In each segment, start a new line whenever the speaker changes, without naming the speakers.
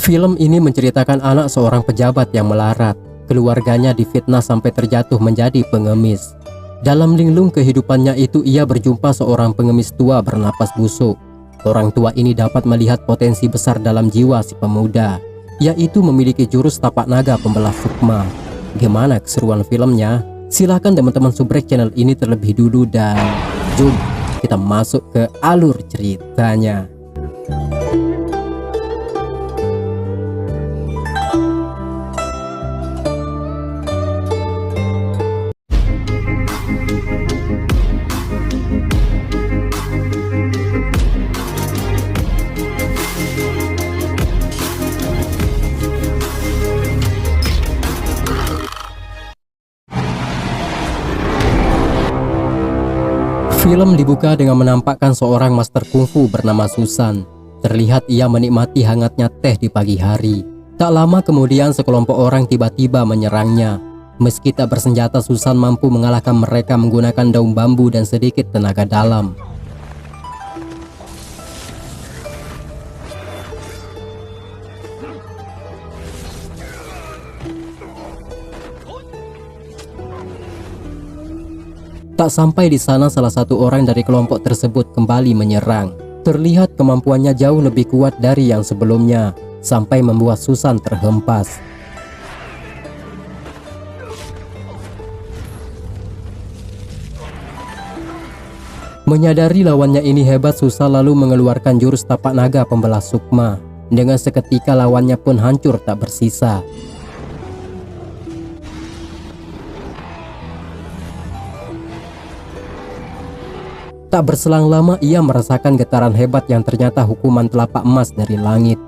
Film ini menceritakan anak seorang pejabat yang melarat. Keluarganya difitnah sampai terjatuh menjadi pengemis. Dalam linglung kehidupannya itu, ia berjumpa seorang pengemis tua bernapas busuk. Orang tua ini dapat melihat potensi besar dalam jiwa si pemuda, yaitu memiliki jurus tapak naga pembelah sukma. Gimana keseruan filmnya? Silahkan teman-teman subrek channel ini terlebih dulu dan jom kita masuk ke alur ceritanya. Film dibuka dengan menampakkan seorang master kungfu bernama Susan. Terlihat ia menikmati hangatnya teh di pagi hari. Tak lama kemudian sekelompok orang tiba-tiba menyerangnya. Meski tak bersenjata, Susan mampu mengalahkan mereka menggunakan daun bambu dan sedikit tenaga dalam. Tak sampai di sana, salah satu orang dari kelompok tersebut kembali menyerang. Terlihat kemampuannya jauh lebih kuat dari yang sebelumnya, sampai membuat Susan terhempas. Menyadari lawannya ini hebat, Susan lalu mengeluarkan jurus tapak naga pembelah sukma. Dengan seketika lawannya pun hancur tak bersisa. Tak berselang lama ia merasakan getaran hebat yang ternyata hukuman telapak emas dari langit.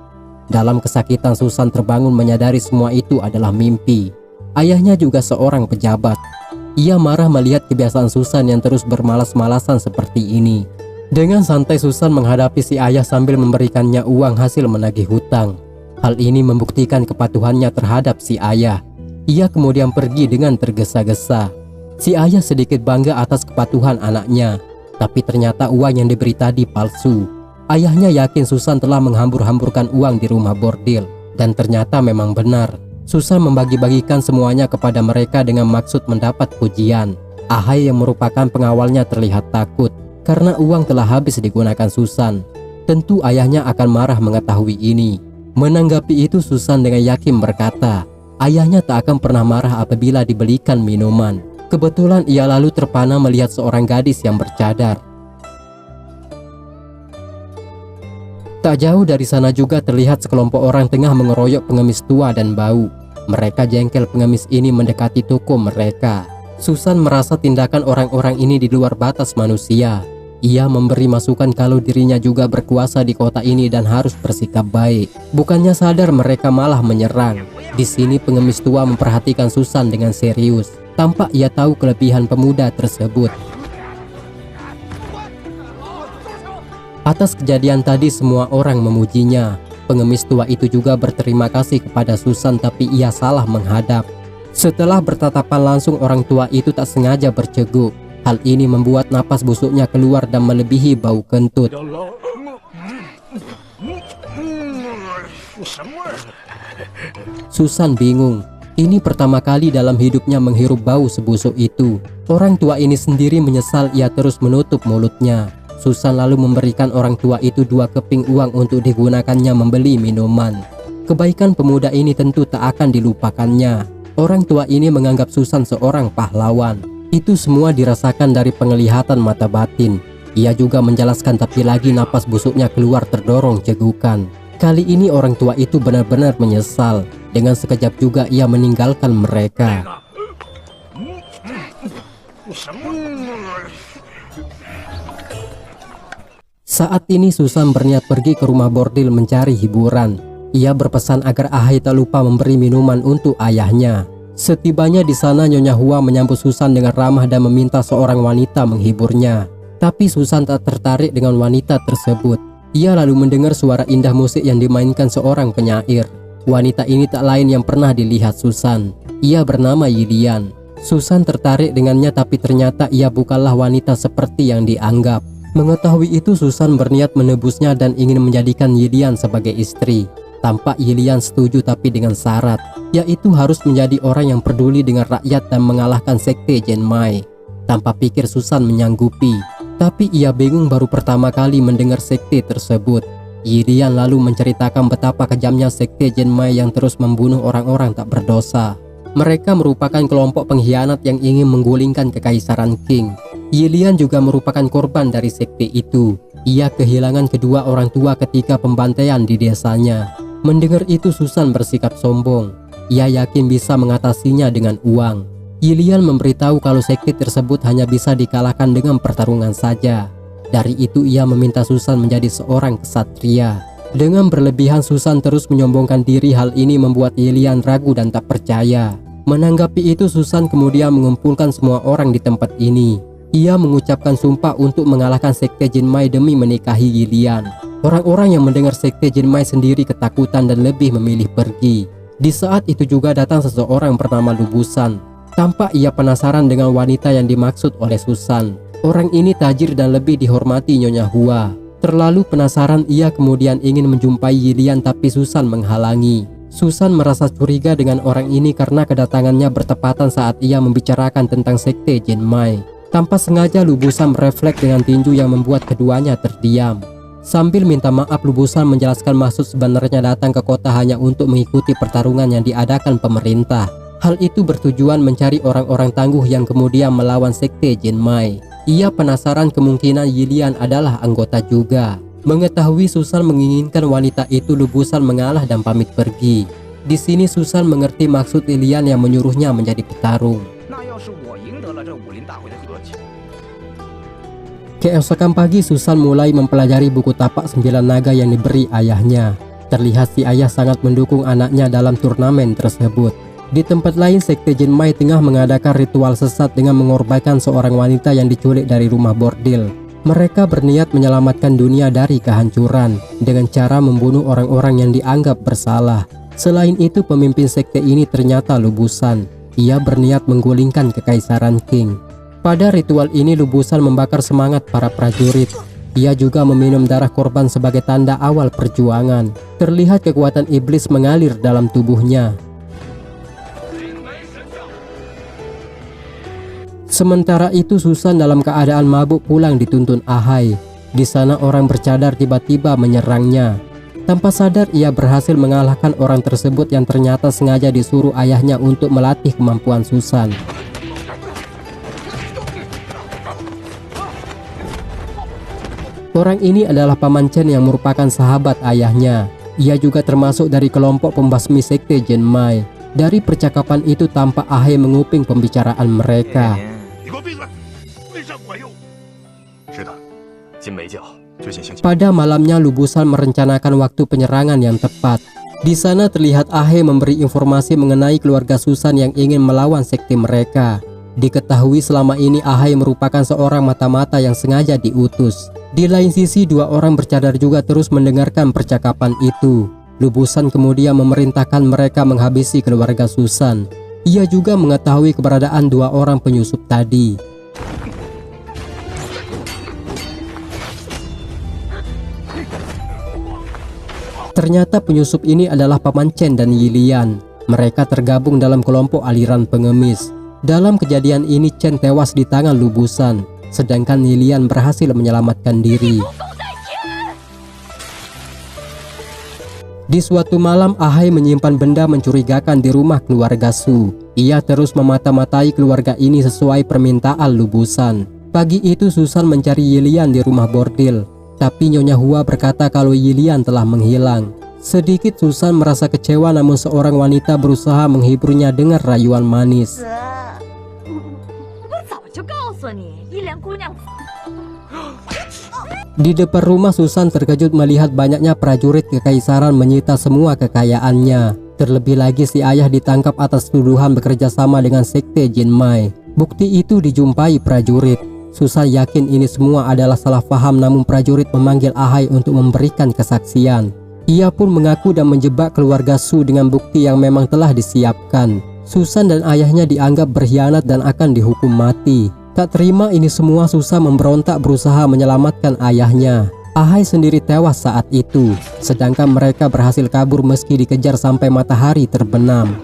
Dalam kesakitan, Susan terbangun menyadari semua itu adalah mimpi. Ayahnya juga seorang pejabat. Ia marah melihat kebiasaan Susan yang terus bermalas-malasan seperti ini. Dengan santai Susan menghadapi si ayah sambil memberikannya uang hasil menagih hutang. Hal ini membuktikan kepatuhannya terhadap si ayah. Ia kemudian pergi dengan tergesa-gesa. Si ayah sedikit bangga atas kepatuhan anaknya. Tapi ternyata uang yang diberi tadi palsu. Ayahnya yakin Susan telah menghambur-hamburkan uang di rumah bordil. Dan ternyata memang benar. Susan membagi-bagikan semuanya kepada mereka dengan maksud mendapat pujian. Ahai yang merupakan pengawalnya terlihat takut karena uang telah habis digunakan Susan. Tentu ayahnya akan marah mengetahui ini. Menanggapi itu, Susan dengan yakin berkata, ayahnya tak akan pernah marah apabila dibelikan minuman. Kebetulan ia lalu terpana melihat seorang gadis yang bercadar. Tak jauh dari sana juga terlihat sekelompok orang tengah mengeroyok pengemis tua dan bau. Mereka jengkel pengemis ini mendekati toko mereka. Susan merasa tindakan orang-orang ini di luar batas manusia. Ia memberi masukan kalau dirinya juga berkuasa di kota ini dan harus bersikap baik. Bukannya sadar mereka malah menyerang. Di sini pengemis tua memperhatikan Susan dengan serius. Tampak ia tahu kelebihan pemuda tersebut. Atas kejadian tadi semua orang memujinya. Pengemis tua itu juga berterima kasih kepada Susan, tapi ia salah menghadap. Setelah bertatapan langsung, orang tua itu tak sengaja berceguk. Hal ini membuat napas busuknya keluar dan melebihi bau kentut. Susan bingung. Ini pertama kali dalam hidupnya menghirup bau sebusuk itu. Orang tua ini sendiri menyesal ia terus menutup mulutnya. Susan lalu memberikan orang tua itu 2 keping uang untuk digunakannya membeli minuman. Kebaikan pemuda ini tentu tak akan dilupakannya. Orang tua ini menganggap Susan seorang pahlawan. Itu semua dirasakan dari penglihatan mata batin. Ia juga menjelaskan, tapi lagi napas busuknya keluar terdorong cegukan. Kali ini orang tua itu benar-benar menyesal. Dengan sekejap juga ia meninggalkan mereka. Saat ini Susan berniat pergi ke rumah bordil mencari hiburan. Ia berpesan agar Ahai tak lupa memberi minuman untuk ayahnya. Setibanya di sana, Nyonya Hua menyambut Susan dengan ramah dan meminta seorang wanita menghiburnya. Tapi Susan tak tertarik dengan wanita tersebut. Ia lalu mendengar suara indah musik yang dimainkan seorang penyair. Wanita ini tak lain yang pernah dilihat Susan. Ia bernama Yilian. Susan tertarik dengannya, tapi ternyata ia bukanlah wanita seperti yang dianggap. Mengetahui itu, Susan berniat menebusnya dan ingin menjadikan Yilian sebagai istri. Tampak Yilian setuju tapi dengan syarat, yaitu harus menjadi orang yang peduli dengan rakyat dan mengalahkan sekte Genmai. Tanpa pikir Susan menyanggupi, tapi ia bingung baru pertama kali mendengar sekte tersebut. Yilian lalu menceritakan betapa kejamnya sekte Genmai yang terus membunuh orang-orang tak berdosa. Mereka merupakan kelompok pengkhianat yang ingin menggulingkan kekaisaran Qing. Yilian juga merupakan korban dari sekte itu. Ia kehilangan kedua orang tua ketika pembantaian di desanya. Mendengar itu Susan bersikap sombong. Ia yakin bisa mengatasinya dengan uang. Yilian memberitahu kalau sekte tersebut hanya bisa dikalahkan dengan pertarungan saja. Dari itu ia meminta Susan menjadi seorang ksatria. Dengan berlebihan Susan terus menyombongkan diri. Hal ini membuat Yilian ragu dan tak percaya. Menanggapi itu Susan kemudian mengumpulkan semua orang di tempat ini. Ia mengucapkan sumpah untuk mengalahkan sekte Genmai demi menikahi Yilian. Orang-orang yang mendengar sekte Genmai sendiri ketakutan dan lebih memilih pergi. Di saat itu juga datang seseorang bernama Lubusan. Tampak ia penasaran dengan wanita yang dimaksud oleh Susan. Orang ini tajir dan lebih dihormati Nyonya Hua. Terlalu penasaran ia kemudian ingin menjumpai Yilian tapi Susan menghalangi. Susan merasa curiga dengan orang ini karena kedatangannya bertepatan saat ia membicarakan tentang sekte Genmai. Tanpa sengaja Lubusan merefleks dengan tinju yang membuat keduanya terdiam. Sambil minta maaf Lubusan menjelaskan maksud sebenarnya datang ke kota hanya untuk mengikuti pertarungan yang diadakan pemerintah. Hal itu bertujuan mencari orang-orang tangguh yang kemudian melawan sekte Genmai. Ia penasaran kemungkinan Yilian adalah anggota juga. Mengetahui Susan menginginkan wanita itu, Lubusan mengalah dan pamit pergi. Di sini Susan mengerti maksud Yilian yang menyuruhnya menjadi petarung. Keesokan pagi Susan mulai mempelajari buku tapak 9 naga yang diberi ayahnya. Terlihat si ayah sangat mendukung anaknya dalam turnamen tersebut. Di tempat lain sekte Genmai tengah mengadakan ritual sesat dengan mengorbankan seorang wanita yang diculik dari rumah bordil. Mereka berniat menyelamatkan dunia dari kehancuran dengan cara membunuh orang-orang yang dianggap bersalah. Selain itu pemimpin sekte ini ternyata Lubusan. Ia berniat menggulingkan kekaisaran Qing. Pada ritual ini Lubusan membakar semangat para prajurit. Ia juga meminum darah korban sebagai tanda awal perjuangan. Terlihat kekuatan iblis mengalir dalam tubuhnya. Sementara itu Susan dalam keadaan mabuk pulang dituntun Ahai. Di sana orang bercadar tiba-tiba menyerangnya. Tanpa sadar ia berhasil mengalahkan orang tersebut yang ternyata sengaja disuruh ayahnya untuk melatih kemampuan Susan. Orang ini adalah Paman Chen yang merupakan sahabat ayahnya. Ia juga termasuk dari kelompok pembasmi sekte Genmai. Dari percakapan itu tampak Ahai menguping pembicaraan mereka. Pada malamnya Lubusan merencanakan waktu penyerangan yang tepat. Di sana terlihat Ahai memberi informasi mengenai keluarga Susan yang ingin melawan sekte mereka. Diketahui selama ini Ahai merupakan seorang mata-mata yang sengaja diutus. Di lain sisi dua orang bercadar juga terus mendengarkan percakapan itu. Lubusan kemudian memerintahkan mereka menghabisi keluarga Susan. Ia juga mengetahui keberadaan dua orang penyusup tadi. Ternyata penyusup ini adalah Paman Chen dan Yilian. Mereka tergabung dalam kelompok aliran pengemis. Dalam kejadian ini Chen tewas di tangan Lubusan, sedangkan Yilian berhasil menyelamatkan diri. Di suatu malam Ahai menyimpan benda mencurigakan di rumah keluarga Su. Ia terus memata-matai keluarga ini sesuai permintaan Lubusan. Pagi itu Susan mencari Yilian di rumah bordil. Tapi Nyonya Hua berkata kalau Yilian telah menghilang. Sedikit Susan merasa kecewa namun seorang wanita berusaha menghiburnya dengan rayuan manis. Di depan rumah Susan terkejut melihat banyaknya prajurit kekaisaran menyita semua kekayaannya. Terlebih lagi si ayah ditangkap atas tuduhan bekerja sama dengan sekte Genmai. Bukti itu dijumpai prajurit. Susan yakin ini semua adalah salah paham namun prajurit memanggil Ahai untuk memberikan kesaksian. Ia pun mengaku dan menjebak keluarga Su dengan bukti yang memang telah disiapkan. Susan dan ayahnya dianggap berkhianat dan akan dihukum mati. Tak terima ini semua Susan memberontak berusaha menyelamatkan ayahnya. Ahai sendiri tewas saat itu, sedangkan mereka berhasil kabur meski dikejar sampai matahari terbenam.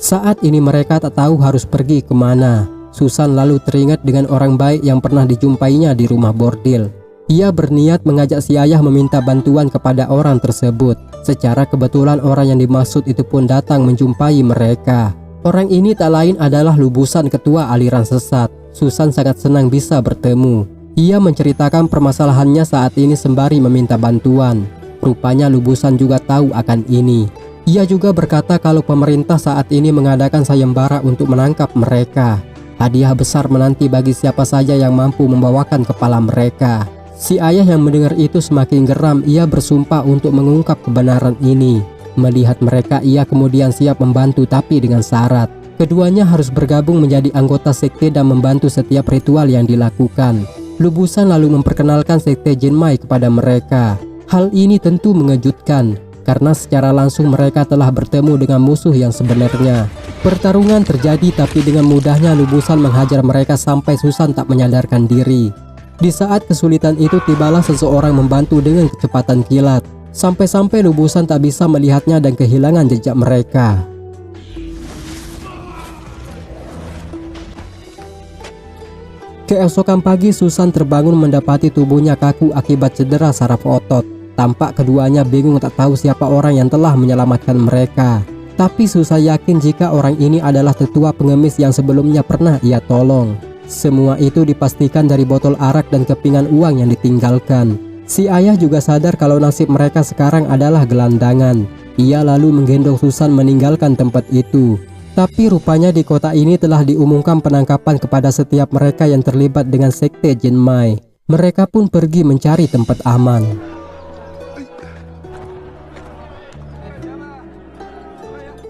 Saat ini mereka tak tahu harus pergi kemana. Susan lalu teringat dengan orang baik yang pernah dijumpainya di rumah bordil. Ia berniat mengajak si ayah meminta bantuan kepada orang tersebut. Secara kebetulan orang yang dimaksud itu pun datang menjumpai mereka. Orang ini tak lain adalah Lubusan, ketua aliran sesat. Susan sangat senang bisa bertemu. Ia menceritakan permasalahannya saat ini sembari meminta bantuan. Rupanya Lubusan juga tahu akan ini. Ia juga berkata kalau pemerintah saat ini mengadakan sayembara untuk menangkap mereka. Hadiah besar menanti bagi siapa saja yang mampu membawakan kepala mereka. Si ayah yang mendengar itu semakin geram. Ia bersumpah untuk mengungkap kebenaran ini. Melihat mereka, ia kemudian siap membantu, tapi dengan syarat keduanya harus bergabung menjadi anggota sekte dan membantu setiap ritual yang dilakukan. Lubusan lalu memperkenalkan sekte Jinmai kepada mereka. Hal ini tentu mengejutkan, karena secara langsung mereka telah bertemu dengan musuh yang sebenarnya. Pertarungan terjadi, tapi dengan mudahnya Lubusan menghajar mereka sampai Susan tak menyadarkan diri. Di saat kesulitan itu tibalah seseorang membantu dengan kecepatan kilat. Sampai-sampai Lubusan tak bisa melihatnya dan kehilangan jejak mereka. Keesokan pagi Susan terbangun mendapati tubuhnya kaku akibat cedera saraf otot. Tampak keduanya bingung tak tahu siapa orang yang telah menyelamatkan mereka. Tapi Susan yakin jika orang ini adalah tetua pengemis yang sebelumnya pernah ia tolong. Semua itu dipastikan dari botol arak dan kepingan uang yang ditinggalkan. Si ayah juga sadar kalau nasib mereka sekarang adalah gelandangan. Ia lalu menggendong Susan meninggalkan tempat itu. Tapi rupanya di kota ini telah diumumkan penangkapan kepada setiap mereka yang terlibat dengan sekte Jinmai. Mereka pun pergi mencari tempat aman.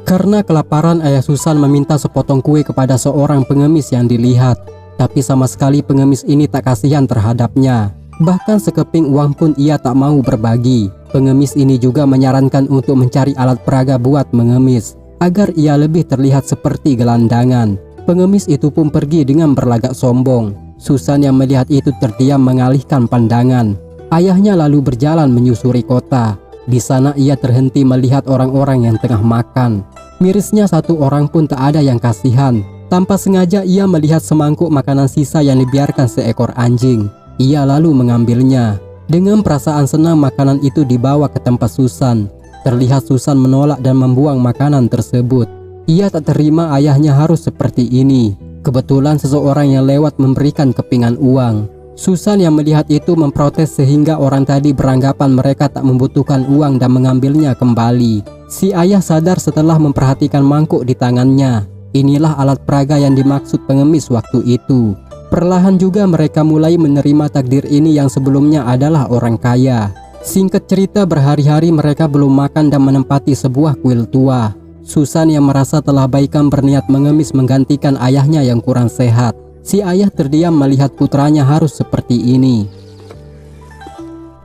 Karena kelaparan, ayah Susan meminta sepotong kue kepada seorang pengemis yang dilihat. Tapi sama sekali pengemis ini tak kasihan terhadapnya. Bahkan sekeping uang pun ia tak mau berbagi. Pengemis ini juga menyarankan untuk mencari alat peraga buat mengemis, agar ia lebih terlihat seperti gelandangan. Pengemis itu pun pergi dengan berlagak sombong. Susan yang melihat itu terdiam mengalihkan pandangan. Ayahnya lalu berjalan menyusuri kota. Di sana ia terhenti melihat orang-orang yang tengah makan. Mirisnya satu orang pun tak ada yang kasihan. Tanpa sengaja ia melihat semangkuk makanan sisa yang dibiarkan seekor anjing. Ia lalu mengambilnya. Dengan perasaan senang makanan itu dibawa ke tempat Susan. Terlihat Susan menolak dan membuang makanan tersebut. Ia tak terima ayahnya harus seperti ini. Kebetulan seseorang yang lewat memberikan kepingan uang. Susan yang melihat itu memprotes sehingga orang tadi beranggapan mereka tak membutuhkan uang dan mengambilnya kembali. Si ayah sadar setelah memperhatikan mangkuk di tangannya. Inilah alat peraga yang dimaksud pengemis waktu itu. Perlahan juga mereka mulai menerima takdir ini yang sebelumnya adalah orang kaya. Singkat cerita, berhari-hari mereka belum makan dan menempati sebuah kuil tua. Susan yang merasa telah baikan berniat mengemis menggantikan ayahnya yang kurang sehat. Si ayah terdiam melihat putranya harus seperti ini.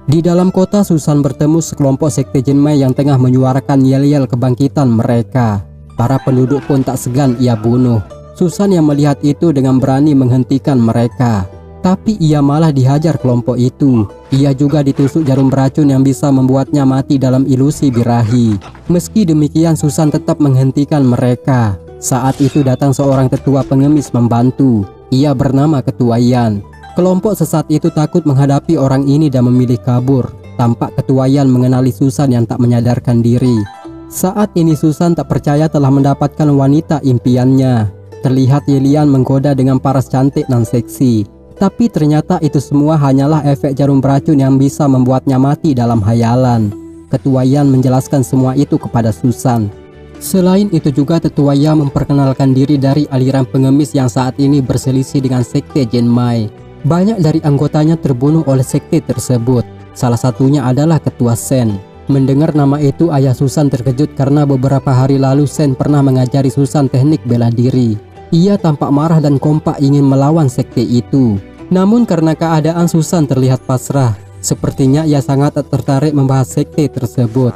Di dalam kota, Susan bertemu sekelompok sekte Jinmai yang tengah menyuarakan yel-yel kebangkitan mereka. Para penduduk pun tak segan ia bunuh. Susan yang melihat itu dengan berani menghentikan mereka. Tapi ia malah dihajar kelompok itu. Ia juga ditusuk jarum beracun yang bisa membuatnya mati dalam ilusi birahi. Meski demikian Susan tetap menghentikan mereka. Saat itu datang seorang tetua pengemis membantu. Ia bernama Ketua Yan. Kelompok sesat itu takut menghadapi orang ini dan memilih kabur. Tampak Ketua Yan mengenali Susan yang tak menyadarkan diri. Saat ini Susan tak percaya telah mendapatkan wanita impiannya. Terlihat Yelian menggoda dengan paras cantik dan seksi. Tapi ternyata itu semua hanyalah efek jarum beracun yang bisa membuatnya mati dalam hayalan. Ketua Yan menjelaskan semua itu kepada Susan. Selain itu juga Tetua Yan memperkenalkan diri dari aliran pengemis yang saat ini berselisih dengan sekte Jinmai. Banyak dari anggotanya terbunuh oleh sekte tersebut. Salah satunya adalah Ketua Sen. Mendengar nama itu, ayah Susan terkejut karena beberapa hari lalu Sen pernah mengajari Susan teknik bela diri. Ia tampak marah dan kompak ingin melawan sekte itu. Namun karena keadaan Susan terlihat pasrah, sepertinya ia sangat tertarik membahas sekte tersebut.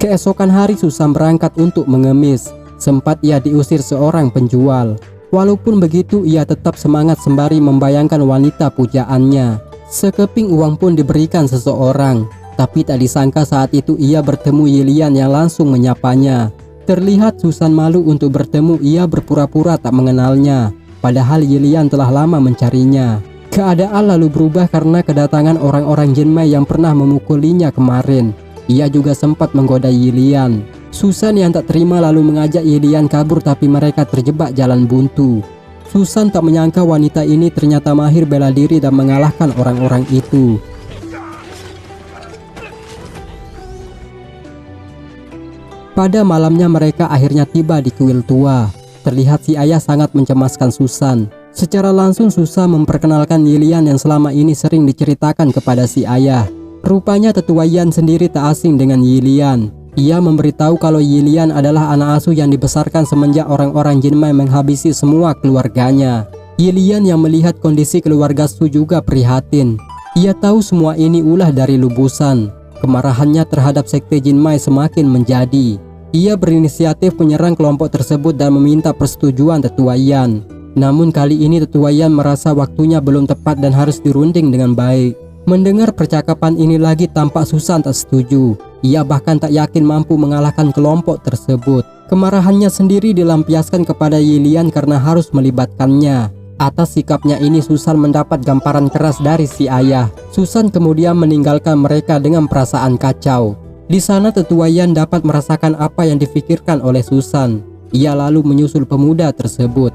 Keesokan hari Susan berangkat untuk mengemis. Sempat ia diusir seorang penjual. Walaupun begitu ia tetap semangat sembari membayangkan wanita pujaannya. Sekeping uang pun diberikan seseorang. Tapi tak disangka saat itu ia bertemu Yilian yang langsung menyapanya. Terlihat Susan malu untuk bertemu, ia berpura-pura tak mengenalnya. Padahal Yilian telah lama mencarinya. Keadaan lalu berubah karena kedatangan orang-orang Jinmai yang pernah memukulinya kemarin. Ia juga sempat menggoda Yilian. Susan yang tak terima lalu mengajak Yilian kabur, tapi mereka terjebak jalan buntu. Susan tak menyangka wanita ini ternyata mahir bela diri dan mengalahkan orang-orang itu. Pada malamnya mereka akhirnya tiba di kuil tua. Terlihat si ayah sangat mencemaskan Susan. Secara langsung Susan memperkenalkan Yilian yang selama ini sering diceritakan kepada si ayah. Rupanya tetua Yan sendiri tak asing dengan Yilian. Ia memberitahu kalau Yilian adalah anak asuh yang dibesarkan semenjak orang-orang Jinmai menghabisi semua keluarganya. Yilian yang melihat kondisi keluarga Su juga prihatin. Ia tahu semua ini ulah dari Lubusan. Kemarahannya terhadap sekte Jinmai semakin menjadi. Ia berinisiatif menyerang kelompok tersebut dan meminta persetujuan tetua Yan. Namun kali ini tetua Yan merasa waktunya belum tepat dan harus dirunding dengan baik. Mendengar percakapan ini lagi tampak Susan tak setuju. Ia bahkan tak yakin mampu mengalahkan kelompok tersebut. Kemarahannya sendiri dilampiaskan kepada Yilian karena harus melibatkannya. Atas sikapnya ini Susan mendapat gamparan keras dari si ayah. Susan kemudian meninggalkan mereka dengan perasaan kacau. Di sana tetua Yan dapat merasakan apa yang difikirkan oleh Susan. Ia lalu menyusul pemuda tersebut.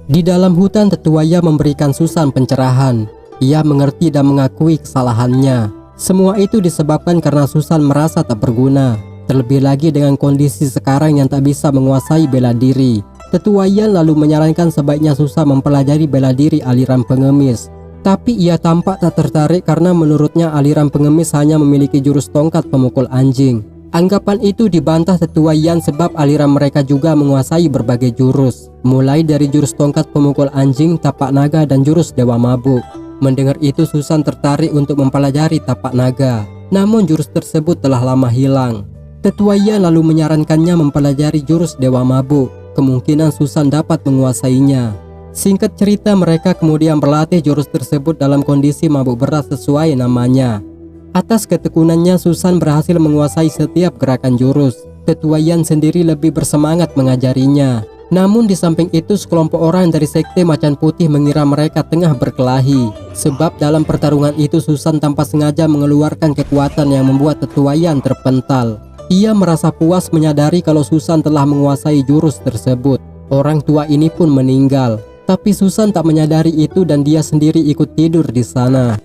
Di dalam hutan tetua Yan memberikan Susan pencerahan. Ia mengerti dan mengakui kesalahannya. Semua itu disebabkan karena Susan merasa tak berguna. Terlebih lagi dengan kondisi sekarang yang tak bisa menguasai bela diri. Tetua Yan lalu menyarankan sebaiknya Susan mempelajari bela diri aliran pengemis. Tapi ia tampak tak tertarik karena menurutnya aliran pengemis hanya memiliki jurus tongkat pemukul anjing. Anggapan itu dibantah tetua Yan sebab aliran mereka juga menguasai berbagai jurus. Mulai dari jurus tongkat pemukul anjing, tapak naga, dan jurus dewa mabuk. Mendengar itu Susan tertarik untuk mempelajari tapak naga. Namun jurus tersebut telah lama hilang. Tetua Yan lalu menyarankannya mempelajari jurus dewa mabuk. Kemungkinan Susan dapat menguasainya. Singkat cerita mereka kemudian berlatih jurus tersebut dalam kondisi mabuk berat sesuai namanya. Atas ketekunannya Susan berhasil menguasai setiap gerakan jurus. Tetua Yan sendiri lebih bersemangat mengajarinya. Namun di samping itu sekelompok orang dari sekte macan putih mengira mereka tengah berkelahi. Sebab dalam pertarungan itu Susan tanpa sengaja mengeluarkan kekuatan yang membuat tetua Yan terpental. Ia merasa puas menyadari kalau Susan telah menguasai jurus tersebut. Orang tua ini pun meninggal. Tapi Susan tak menyadari itu dan dia sendiri ikut tidur di sana.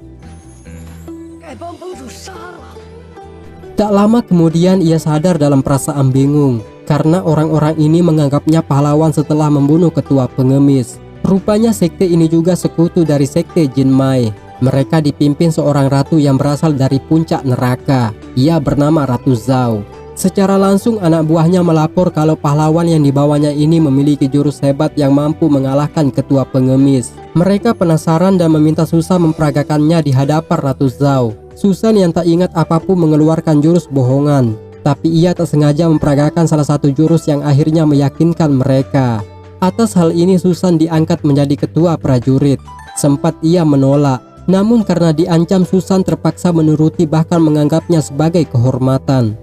Tak lama kemudian ia sadar dalam perasaan bingung karena orang-orang ini menganggapnya pahlawan setelah membunuh ketua pengemis. Rupanya sekte ini juga sekutu dari sekte Jinmai. Mereka dipimpin seorang ratu yang berasal dari puncak neraka. Ia bernama Ratu Zhao. Secara langsung anak buahnya melapor kalau pahlawan yang dibawanya ini memiliki jurus hebat yang mampu mengalahkan ketua pengemis. Mereka penasaran dan meminta Susan memperagakannya di hadapan Ratu Zhao. Susan yang tak ingat apapun mengeluarkan jurus bohongan. Tapi ia tak sengaja memperagakan salah satu jurus yang akhirnya meyakinkan mereka. Atas hal ini Susan diangkat menjadi ketua prajurit. Sempat ia menolak. Namun karena diancam Susan terpaksa menuruti bahkan menganggapnya sebagai kehormatan.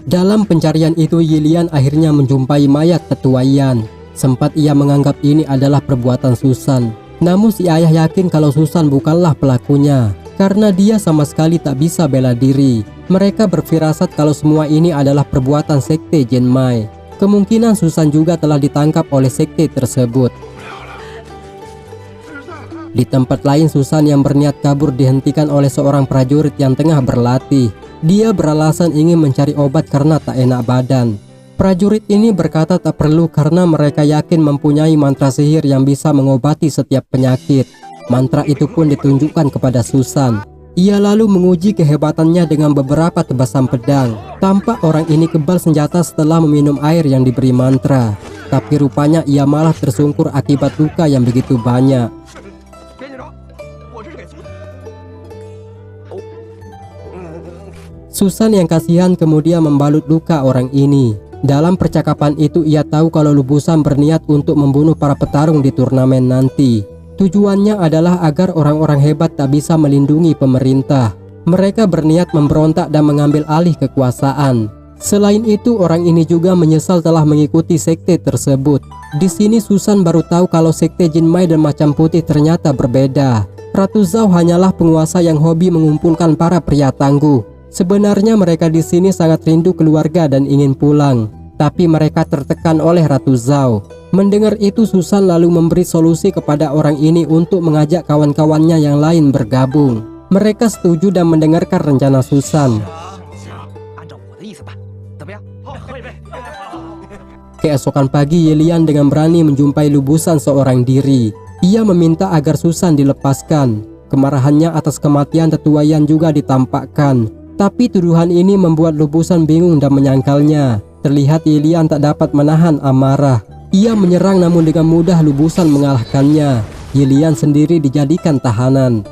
Dalam pencarian itu Yilian akhirnya menjumpai mayat tetua Yan. Sempat ia menganggap ini adalah perbuatan Susan. Namun si ayah yakin kalau Susan bukanlah pelakunya karena dia sama sekali tak bisa bela diri. Mereka berfirasat kalau semua ini adalah perbuatan sekte Jinmai. Kemungkinan Susan juga telah ditangkap oleh sekte tersebut. Di tempat lain Susan yang berniat kabur dihentikan oleh seorang prajurit yang tengah berlatih. Dia beralasan ingin mencari obat karena tak enak badan. Prajurit ini berkata tak perlu karena mereka yakin mempunyai mantra sihir yang bisa mengobati setiap penyakit. Mantra itu pun ditunjukkan kepada Susan. Ia lalu menguji kehebatannya dengan beberapa tebasan pedang. Tampak orang ini kebal senjata setelah meminum air yang diberi mantra. Tapi rupanya ia malah tersungkur akibat luka yang begitu banyak. Susan yang kasihan kemudian membalut luka orang ini. Dalam percakapan itu ia tahu kalau Lubusan berniat untuk membunuh para petarung di turnamen nanti. Tujuannya adalah agar orang-orang hebat tak bisa melindungi pemerintah. Mereka berniat memberontak dan mengambil alih kekuasaan. Selain itu, orang ini juga menyesal telah mengikuti sekte tersebut. Di sini Susan baru tahu kalau sekte Jinmai dan Macan Putih ternyata berbeda. Ratu Zhao hanyalah penguasa yang hobi mengumpulkan para pria tangguh. Sebenarnya mereka di sini sangat rindu keluarga dan ingin pulang, tapi mereka tertekan oleh Ratu Zhao. Mendengar itu, Susan lalu memberi solusi kepada orang ini untuk mengajak kawan-kawannya yang lain bergabung. Mereka setuju dan mendengarkan rencana Susan. Keesokan pagi, Yilian dengan berani menjumpai Lubusan seorang diri. Ia meminta agar Susan dilepaskan. Kemarahannya atas kematian tetua Yan juga ditampakkan. Tapi tuduhan ini membuat Lubusan bingung dan menyangkalnya. Terlihat Yilian tak dapat menahan amarah. Ia menyerang namun dengan mudah Lubusan mengalahkannya. Yilian sendiri dijadikan tahanan.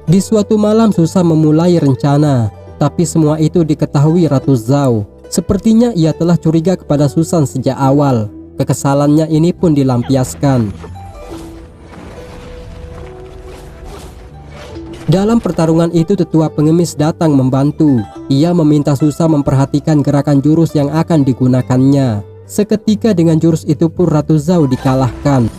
Di suatu malam Susan memulai rencana. Tapi semua itu diketahui Ratu Zhao. Sepertinya ia telah curiga kepada Susan sejak awal. Kekesalannya ini pun dilampiaskan. Dalam pertarungan itu tetua pengemis datang membantu. Ia meminta Susan memperhatikan gerakan jurus yang akan digunakannya. Seketika dengan jurus itu pun Ratu Zhao dikalahkan.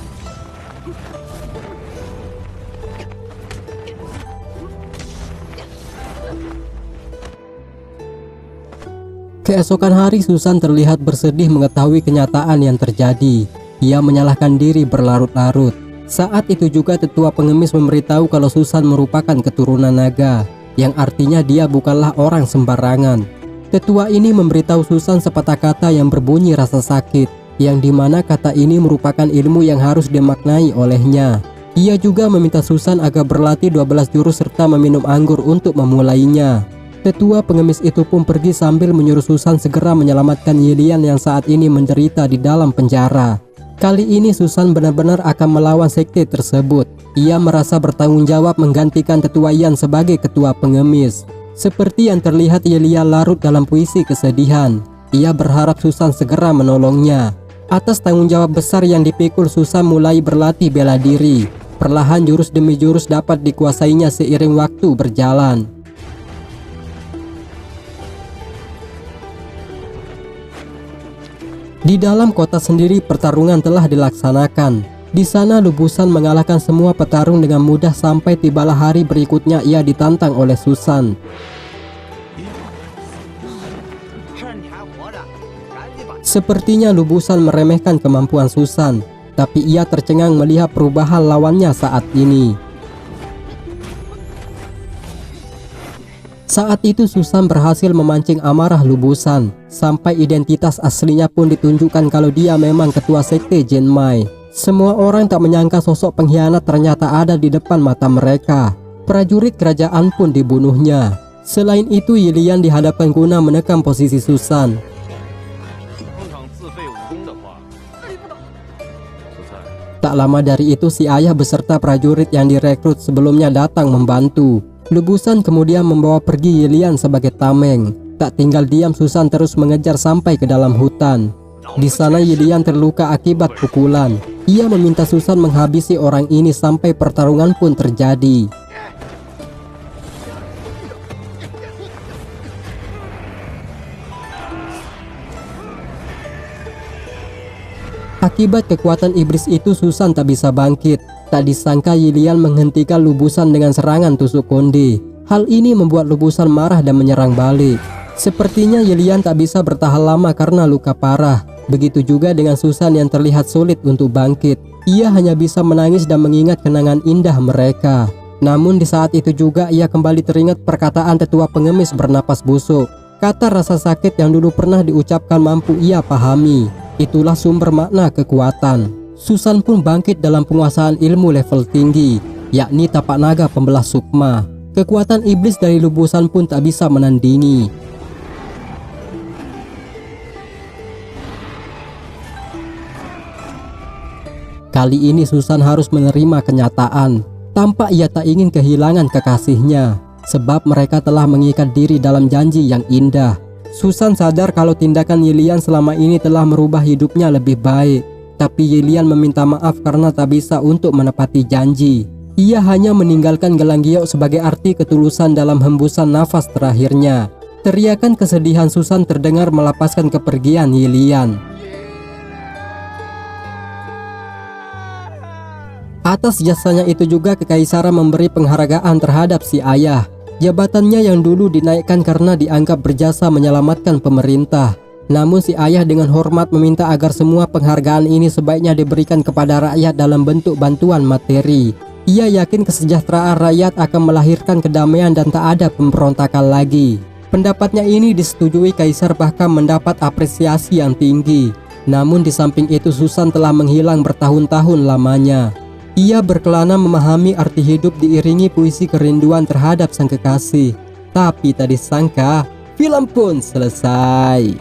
Keesokan hari Susan terlihat bersedih mengetahui kenyataan yang terjadi. Ia menyalahkan diri berlarut-larut. Saat itu juga tetua pengemis memberitahu kalau Susan merupakan keturunan naga, yang artinya dia bukanlah orang sembarangan. Tetua ini memberitahu Susan sepatah kata yang berbunyi rasa sakit, yang dimana kata ini merupakan ilmu yang harus dimaknai olehnya. Ia juga meminta Susan agar berlatih 12 jurus serta meminum anggur untuk memulainya. Tetua pengemis itu pun pergi sambil menyuruh Susan segera menyelamatkan Yilian yang saat ini menderita di dalam penjara. Kali ini Susan benar-benar akan melawan sekte tersebut. Ia merasa bertanggung jawab menggantikan tetua Yan sebagai ketua pengemis. Seperti yang terlihat, Yilian larut dalam puisi kesedihan. Ia berharap Susan segera menolongnya. Atas tanggung jawab besar yang dipikul, Susan mulai berlatih bela diri. Perlahan jurus demi jurus dapat dikuasainya seiring waktu berjalan. Di dalam kota sendiri pertarungan telah dilaksanakan. Di sana Lubusan mengalahkan semua petarung dengan mudah sampai tibalah hari berikutnya ia ditantang oleh Susan. Sepertinya Lubusan meremehkan kemampuan Susan, tapi ia tercengang melihat perubahan lawannya saat ini. Saat itu Susan berhasil memancing amarah Lubusan, sampai identitas aslinya pun ditunjukkan kalau dia memang ketua sekte Jinmai. Semua orang tak menyangka sosok pengkhianat ternyata ada di depan mata mereka. Prajurit kerajaan pun dibunuhnya. Selain itu, Yilian dihadapkan guna menekan posisi Susan. Tak lama dari itu si ayah beserta prajurit yang direkrut sebelumnya datang membantu. Lubusan kemudian membawa pergi Yilian sebagai tameng. Tak tinggal diam, Susan terus mengejar sampai ke dalam hutan. Di sana Yilian terluka akibat pukulan. Ia meminta Susan menghabisi orang ini sampai pertarungan pun terjadi. Akibat kekuatan iblis itu Susan tak bisa bangkit. Tak disangka Yilian menghentikan Lubusan dengan serangan tusuk konde. Hal ini membuat Lubusan marah dan menyerang balik. Sepertinya Yilian tak bisa bertahan lama karena luka parah. Begitu juga dengan Susan yang terlihat sulit untuk bangkit. Ia hanya bisa menangis dan mengingat kenangan indah mereka. Namun di saat itu juga ia kembali teringat perkataan tetua pengemis bernapas busuk. Kata rasa sakit yang dulu pernah diucapkan mampu ia pahami. Itulah sumber makna kekuatan. Susan pun bangkit dalam penguasaan ilmu level tinggi, yakni tapak naga pembelah sukma. Kekuatan iblis dari Lubusan pun tak bisa menandingi. Kali ini Susan harus menerima kenyataan. Tampak ia tak ingin kehilangan kekasihnya, sebab mereka telah mengikat diri dalam janji yang indah. Susan sadar kalau tindakan Yilian selama ini telah merubah hidupnya lebih baik. Tapi Yilian meminta maaf karena tak bisa untuk menepati janji. Ia hanya meninggalkan gelang giok sebagai arti ketulusan dalam hembusan nafas terakhirnya. Teriakan kesedihan Susan terdengar melepaskan kepergian Yilian. Atas jasanya itu juga kekaisaran memberi penghargaan terhadap si ayah. Jabatannya yang dulu dinaikkan karena dianggap berjasa menyelamatkan pemerintah. Namun si ayah dengan hormat meminta agar semua penghargaan ini sebaiknya diberikan kepada rakyat dalam bentuk bantuan materi. Ia yakin kesejahteraan rakyat akan melahirkan kedamaian dan tak ada pemberontakan lagi. Pendapatnya ini disetujui kaisar, bahkan mendapat apresiasi yang tinggi. Namun di samping itu Susan telah menghilang bertahun-tahun lamanya. Ia berkelana memahami arti hidup diiringi puisi kerinduan terhadap sang kekasih. Tapi tak disangka, film pun selesai.